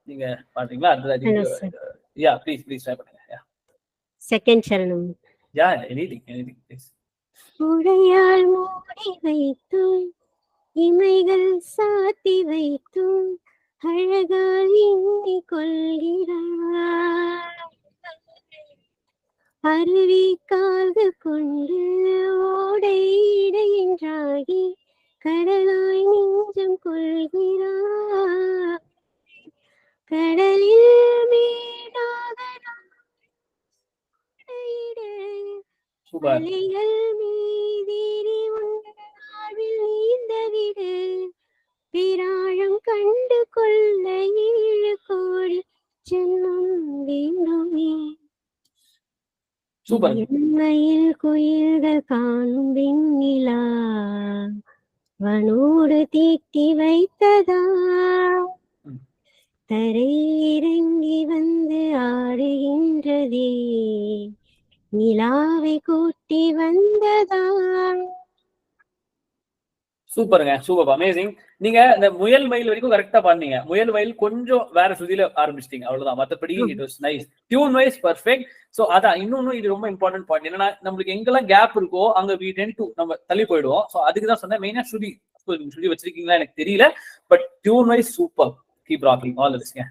நீங்க பாத்தீங்களா? Hello, sir. Yeah, please try பண்ணுங்க. Yeah. Second charanam. Yeah, anything, please. உடையால் மூடி வைத்தும் இமைகள் சாத்தி வைத்தும் அழகால் எண்ணி கொள்கிறார். அருவி கால்கள் கொண்டு ஓடை இடையின்றாகி கடலாய் நெஞ்சம் கொள்கிறார். கடலில் மீனாக மலைகள் மீதிரி உண்டாவில் நீந்தவிடு பிராழம் கண்டு கொள்ள 7 கோடி ஜென்மம் வேண்டுமே. உண்மையில் கோயில்கள் காணும் வெண்ணிலா வனோடு தீட்டி வைத்ததா தரை இறங்கி வந்து ஆடுகின்றதே நிலாவை கூட்டி வந்ததா. சூப்பருங்க, சூப்பர், அமேசிங். நீங்க இந்த முயல் மயில் வரைக்கும் கரெக்டா பண்ணீங்க. முயல் மயில் கொஞ்சம் வேற சுதியில ஆரம்பிச்சிட்டீங்க, அவ்வளவுதான். மத்தபடி it was nice. Tune wise perfect. So அதான் இன்னொன்னு இது ரொம்ப இம்பார்ட்டன்ட் பாயிண்ட் என்னன்னா, நம்மளுக்கு எங்கெல்லாம் கேப் இருக்கோ அங்க we tend to நம்ம தள்ளி போயிடுவோம். சோ அதுக்கு தான் சொன்னேன் மெயினா சுதி வச்சிருக்கீங்களா எனக்கு தெரியல, but tune wise super. Keep rocking. All the best.